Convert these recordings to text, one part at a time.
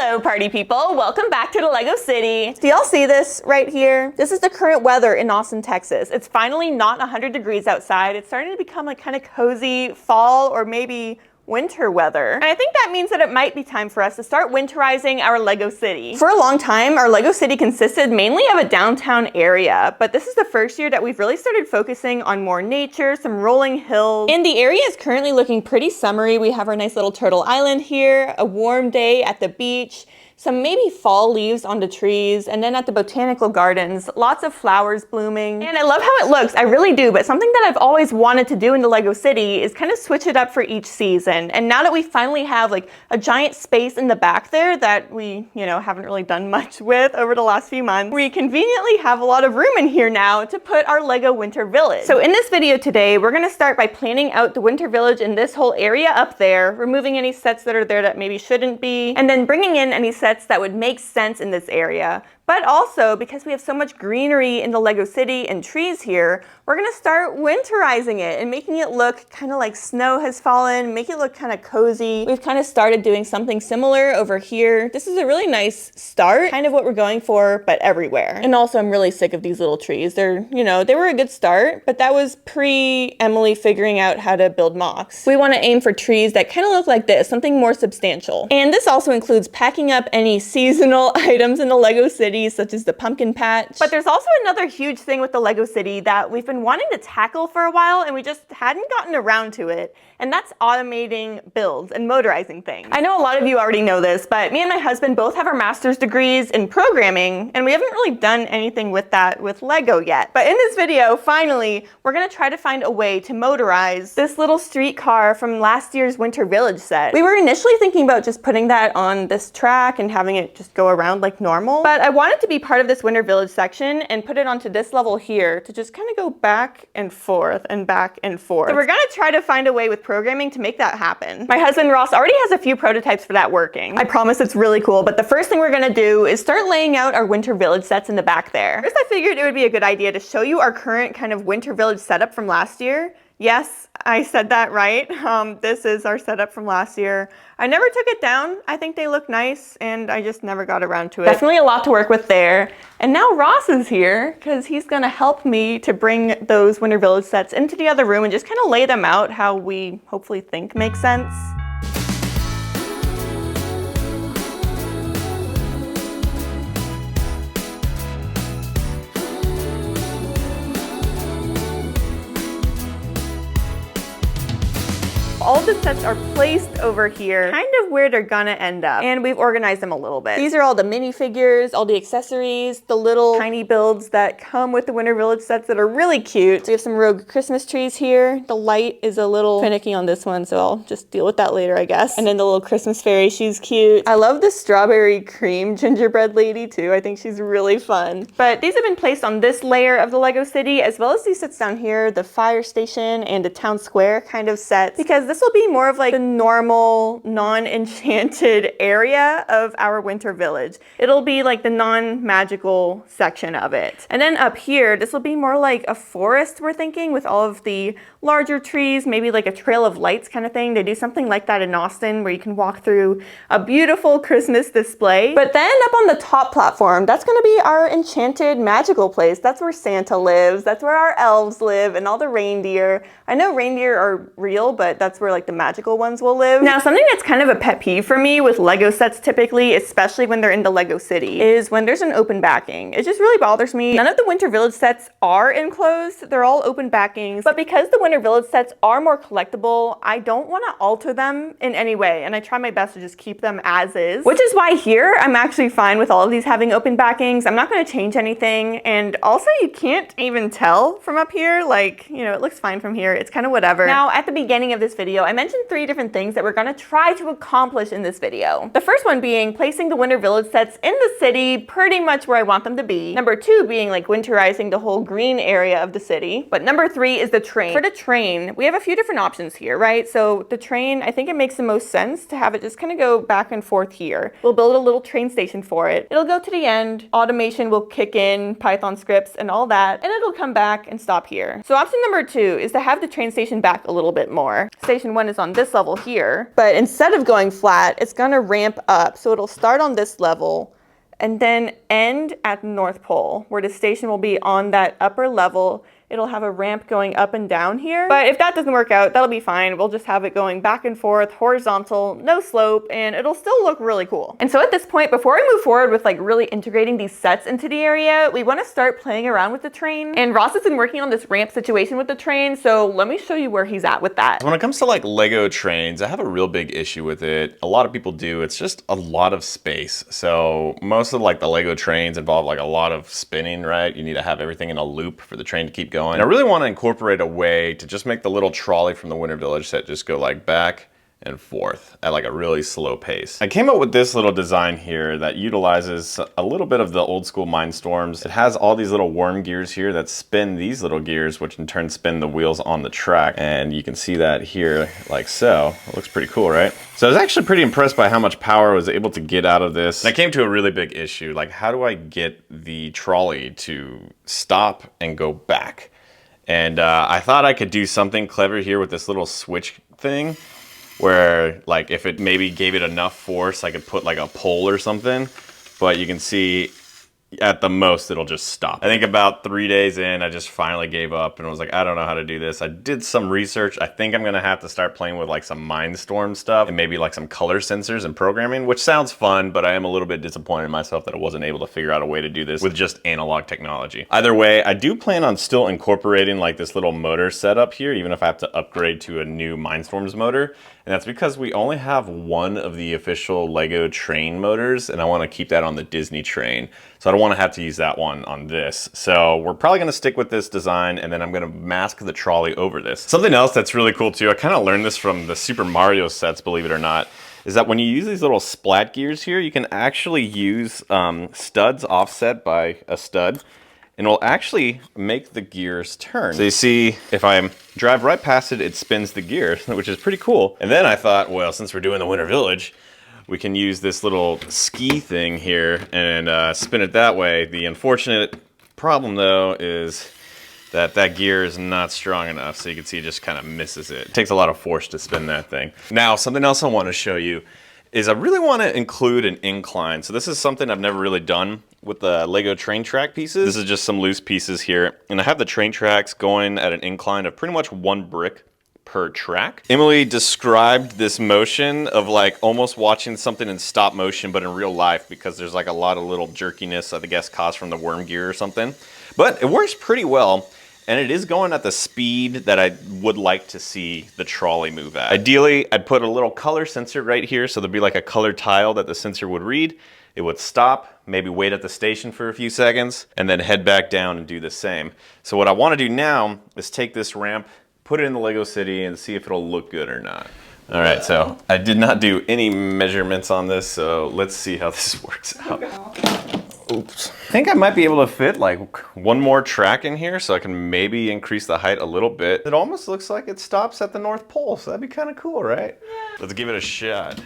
Hello party people, welcome back to the Lego City. Do y'all see this right here? This is the current weather in Austin, Texas. It's finally not 100 degrees outside. It's starting to become like kind of cozy fall or maybe winter weather. And I think that means that it might be time for us to start winterizing our Lego City. For a long time, our Lego City consisted mainly of a downtown area, but this is the first year that we've really started focusing on more nature, some rolling hills. And the area is currently looking pretty summery. We have our nice little turtle island here, a warm day at the beach, some maybe fall leaves on the trees, and then at the botanical gardens, lots of flowers blooming. And I love how it looks, I really do, but something that I've always wanted to do in the Lego City is kind of switch it up for each season. And now that we finally have like a giant space in the back there that we, haven't really done much with over the last few months, we conveniently have a lot of room in here now to put our Lego Winter Village. So in this video today, we're gonna start by planning out the Winter Village in this whole area up there, removing any sets that are there that maybe shouldn't be, and then bringing in any sets that would make sense in this area. But also, because we have so much greenery in the Lego City and trees here, we're gonna start winterizing it and making it look kind of like snow has fallen, make it look kind of cozy. We've kind of started doing something similar over here. This is a really nice start, kind of what we're going for, but everywhere. And also, I'm really sick of these little trees. They're, they were a good start, but that was pre-Emily figuring out how to build mocks. We wanna aim for trees that kind of look like this, something more substantial. And this also includes packing up any seasonal items in the Lego City, such as the pumpkin patch. But there's also another huge thing with the Lego City that we've been wanting to tackle for a while and we just hadn't gotten around to it, and that's automating builds and motorizing things. I know a lot of you already know this, but me and my husband both have our master's degrees in programming, and we haven't really done anything with that with Lego yet. But in this video, finally, we're gonna try to find a way to motorize this little streetcar from last year's Winter Village set. We were initially thinking about just putting that on this track and having it just go around like normal, but I wanted to be part of this Winter Village section and put it onto this level here to just kind of go back and forth and back and forth. So we're gonna try to find a way with programming to make that happen. My husband Ross already has a few prototypes for that working. I promise it's really cool, but the first thing we're gonna do is start laying out our Winter Village sets in the back there. First, I figured it would be a good idea to show you our current kind of Winter Village setup from last year. Yes, I said that right. This is our setup from last year. I never took it down. I think they look nice and I just never got around to it. Definitely a lot to work with there. And now Ross is here because he's gonna help me to bring those Winter Village sets into the other room and just kind of lay them out how we hopefully think makes sense. All the sets are placed over here, kind of where they're gonna end up. And we've organized them a little bit. These are all the minifigures, all the accessories, the little tiny builds that come with the Winter Village sets that are really cute. So we have some rogue Christmas trees here. The light is a little finicky on this one, so I'll just deal with that later, I guess. And then the little Christmas fairy, she's cute. I love the strawberry cream gingerbread lady too. I think she's really fun. But these have been placed on this layer of the Lego City, as well as these sets down here, the fire station and the town square kind of sets, because this will be more of like the normal, non-enchanted area of our Winter Village. It'll be like the non-magical section of it. And then up here, this will be more like a forest, we're thinking, with all of the larger trees, maybe like a trail of lights kind of thing. They do something like that in Austin where you can walk through a beautiful Christmas display. But then up on the top platform, that's gonna be our enchanted magical place. That's where Santa lives. That's where our elves live and all the reindeer. I know reindeer are real, but that's where like the magical ones will live. Now, something that's kind of a pet peeve for me with Lego sets typically, especially when they're in the Lego City, is when there's an open backing. It just really bothers me. None of the Winter Village sets are enclosed. They're all open backings. But because the Winter Village sets are more collectible, I don't want to alter them in any way. And I try my best to just keep them as is. Which is why here, I'm actually fine with all of these having open backings. I'm not going to change anything. And also, you can't even tell from up here. Like, it looks fine from here. It's kind of whatever. Now, at the beginning of this video, I mentioned 3 different things that we're going to try to accomplish in this video. The first one being placing the Winter Village sets in the city pretty much where I want them to be. Number 2 being like winterizing the whole green area of the city. But number 3 is the train. For the train, we have a few different options here, right? So the train, I think it makes the most sense to have it just kind of go back and forth here. We'll build a little train station for it. It'll go to the end. Automation will kick in, Python scripts and all that, and it'll come back and stop here. So option number 2 is to have the train station back a little bit more. Station 1 is on this level here. But instead of going flat, it's gonna ramp up. So it'll start on this level and then end at the North Pole, where the station will be on that upper level. It'll have a ramp going up and down here. But if that doesn't work out, that'll be fine. We'll just have it going back and forth, horizontal, no slope, and it'll still look really cool. And so at this point, before we move forward with like really integrating these sets into the area, we want to start playing around with the train. And Ross has been working on this ramp situation with the train, so let me show you where he's at with that. When it comes to like Lego trains, I have a real big issue with it. A lot of people do. It's just a lot of space. So most of like the Lego trains involve like a lot of spinning, right? You need to have everything in a loop for the train to keep going. And I really want to incorporate a way to just make the little trolley from the Winter Village set just go like back and forth at like a really slow pace. I came up with this little design here that utilizes a little bit of the old school Mindstorms. It has all these little worm gears here that spin these little gears, which in turn spin the wheels on the track. And you can see that here like so. It looks pretty cool, right? So I was actually pretty impressed by how much power I was able to get out of this. And I came to a really big issue. Like, how do I get the trolley to stop and go back? And I thought I could do something clever here with this little switch thing, where like if it maybe gave it enough force, I could put like a pole or something. But you can see at the most it'll just stop. I think about 3 days in, I just finally gave up and was like, I don't know how to do this. I did some research. I think I'm gonna have to start playing with like some Mindstorm stuff and maybe like some color sensors and programming, which sounds fun, but I am a little bit disappointed in myself that I wasn't able to figure out a way to do this with just analog technology. Either way, I do plan on still incorporating like this little motor setup here, even if I have to upgrade to a new Mindstorms motor. And that's because we only have one of the official Lego train motors, and I want to keep that on the Disney train. So I don't want to have to use that one on this. So we're probably going to stick with this design, and then I'm going to mask the trolley over this. Something else that's really cool too, I kind of learned this from the Super Mario sets, believe it or not, is that when you use these little splat gears here, you can actually use studs offset by a stud, and it'll actually make the gears turn. So you see, if I drive right past it, it spins the gear, which is pretty cool. And then I thought, well, since we're doing the Winter Village, we can use this little ski thing here and spin it that way. The unfortunate problem though is that that gear is not strong enough. So you can see it just kind of misses it. It takes a lot of force to spin that thing. Now, something else I want to show you is I really want to include an incline. So this is something I've never really done with the Lego train track pieces. This is just some loose pieces here. And I have the train tracks going at an incline of pretty much 1 brick per track. Emily described this motion of like almost watching something in stop motion, but in real life, because there's like a lot of little jerkiness, I guess, caused from the worm gear or something. But it works pretty well. And it is going at the speed that I would like to see the trolley move at. Ideally, I'd put a little color sensor right here, so there'd be like a color tile that the sensor would read. It would stop, maybe wait at the station for a few seconds, and then head back down and do the same. So what I want to do now is take this ramp, put it in the Lego City, and see if it'll look good or not. All right, so I did not do any measurements on this, so let's see how this works out. Oops. I think I might be able to fit like 1 more track in here, so I can maybe increase the height a little bit. It almost looks like it stops at the North Pole, so that'd be kind of cool, right? Yeah. Let's give it a shot.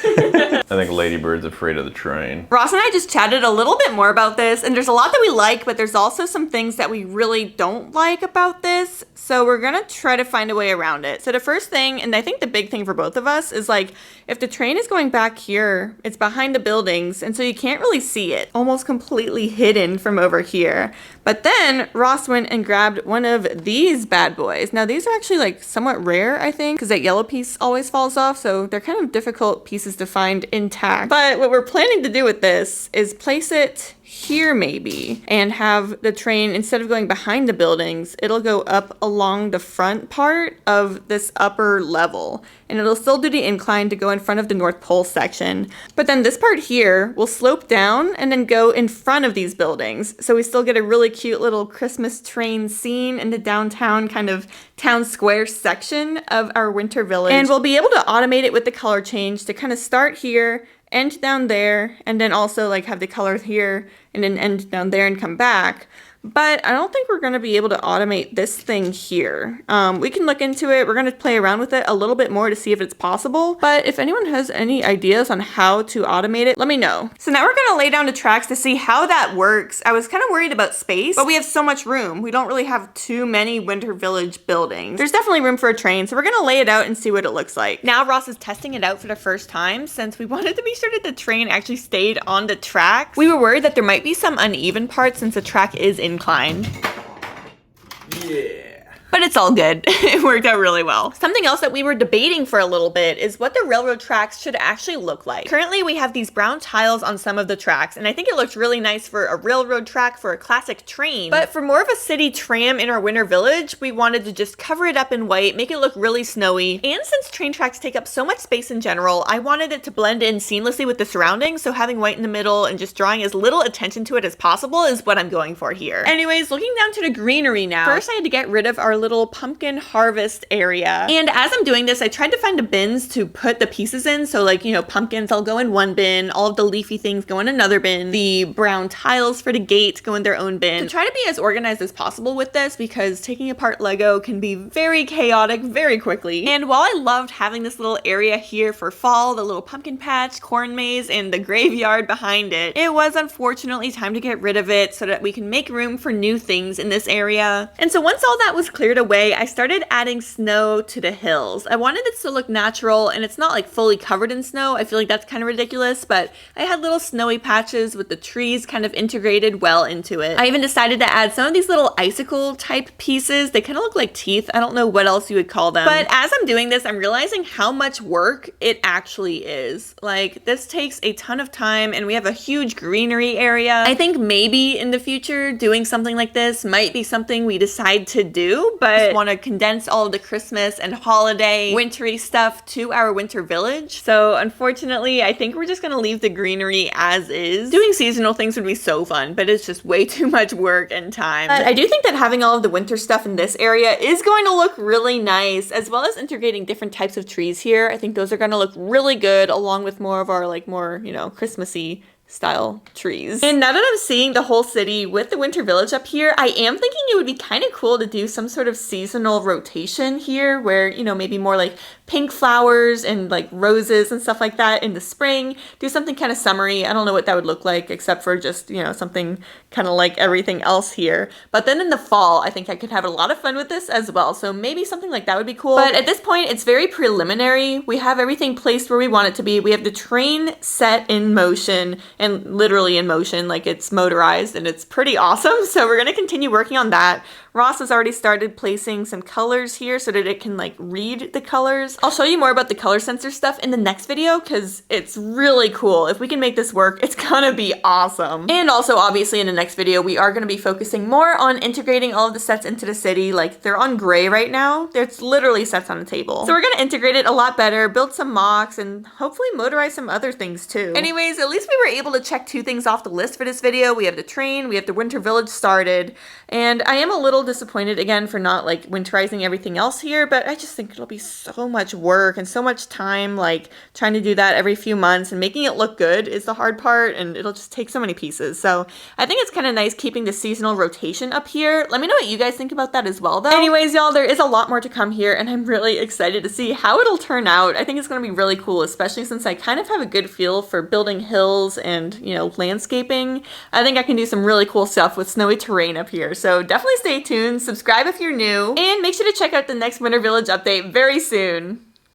I think Lady Bird's afraid of the train. Ross and I just chatted a little bit more about this, and there's a lot that we like, but there's also some things that we really don't like about this. So we're gonna try to find a way around it. So the first thing, and I think the big thing for both of us, is like, if the train is going back here, it's behind the buildings, and so you can't really see it. Almost completely hidden from over here. But then Ross went and grabbed one of these bad boys. Now these are actually like somewhat rare, I think, because that yellow piece always falls off, so they're kind of difficult pieces to find intact. But what we're planning to do with this is place it here maybe, and have the train, instead of going behind the buildings, it'll go up along the front part of this upper level, and it'll still do the incline to go in front of the North Pole section. But then this part here will slope down and then go in front of these buildings. So we still get a really cute little Christmas train scene in the downtown kind of town square section of our Winter Village. And we'll be able to automate it with the color change to kind of start here, end down there, and then also like have the color here and then end down there and come back. but I don't think we're going to be able to automate this thing here. We can look into it. We're going to play around with it a little bit more to see if it's possible. But if anyone has any ideas on how to automate it, let me know. So now we're going to lay down the tracks to see how that works. I was kind of worried about space, but we have so much room. We don't really have too many Winter Village buildings. There's definitely room for a train, so we're going to lay it out and see what it looks like. Now Ross is testing it out for the first time since we wanted to be sure that the train actually stayed on the track. We were worried that there might be some uneven parts since the track is inclined. Yeah. But it's all good. It worked out really well. Something else that we were debating for a little bit is what the railroad tracks should actually look like. Currently, we have these brown tiles on some of the tracks, and I think it looks really nice for a railroad track for a classic train. But for more of a city tram in our Winter Village, we wanted to just cover it up in white, make it look really snowy. And since train tracks take up so much space in general, I wanted it to blend in seamlessly with the surroundings, so having white in the middle and just drawing as little attention to it as possible is what I'm going for here. Anyways, looking down to the greenery now. First, I had to get rid of our little pumpkin harvest area. And as I'm doing this, I tried to find the bins to put the pieces in. So like, you know, pumpkins, I'll go in one bin, all of the leafy things go in another bin, the brown tiles for the gate go in their own bin. To try to be as organized as possible with this because taking apart Lego can be very chaotic very quickly. And while I loved having this little area here for fall, the little pumpkin patch, corn maze, and the graveyard behind it, it was unfortunately time to get rid of it so that we can make room for new things in this area. And so once all that was cleared away, I started adding snow to the hills. I wanted it to look natural, and it's not like fully covered in snow. I feel like that's kind of ridiculous, but I had little snowy patches with the trees kind of integrated well into it. I even decided to add some of these little icicle type pieces. They kind of look like teeth. I don't know what else you would call them. But as I'm doing this, I'm realizing how much work it actually is. Like, this takes a ton of time, and we have a huge greenery area. I think maybe in the future, doing something like this might be something we decide to do, but want to condense all of the Christmas and holiday wintry stuff to our Winter Village. So unfortunately, I think we're just going to leave the greenery as is. Doing seasonal things would be so fun, but it's just way too much work and time. But I do think that having all of the winter stuff in this area is going to look really nice, as well as integrating different types of trees here. I think those are going to look really good along with more of our like more, you know, Christmassy style trees. And now that I'm seeing the whole city with the Winter Village up here, I am thinking it would be kind of cool to do some sort of seasonal rotation here where, you know, maybe more like pink flowers and like roses and stuff like that in the spring. Do something kind of summery. I don't know what that would look like except for just, you know, something kind of like everything else here. But then in the fall, I think I could have a lot of fun with this as well. So maybe something like that would be cool. But at this point, it's very preliminary. We have everything placed where we want it to be. We have the train set in motion and literally in motion, like it's motorized, and it's pretty awesome. So we're going to continue working on that. Ross has already started placing some colors here so that it can like read the colors. I'll show you more about the color sensor stuff in the next video because it's really cool. If we can make this work, it's gonna be awesome. And also obviously in the next video, we are gonna be focusing more on integrating all of the sets into the city. Like they're on gray right now. There's literally sets on the table. So we're gonna integrate it a lot better, build some mocks, and hopefully motorize some other things too. Anyways, at least we were able to check 2 things off the list for this video. We have the train, we have the Winter Village started, and I am a little disappointed again for not like winterizing everything else here, but I just think it'll be so much work and so much time like trying to do that every few months, and making it look good is the hard part, and it'll just take so many pieces. So I think it's kind of nice keeping the seasonal rotation up here. Let me know what you guys think about that as well though. Anyways, y'all, there is a lot more to come here, and I'm really excited to see how it'll turn out. I think it's going to be really cool, especially since I kind of have a good feel for building hills and, you know, landscaping. I think I can do some really cool stuff with snowy terrain up here. So definitely stay tuned, subscribe if you're new, and make sure to check out the next Winter Village update very soon.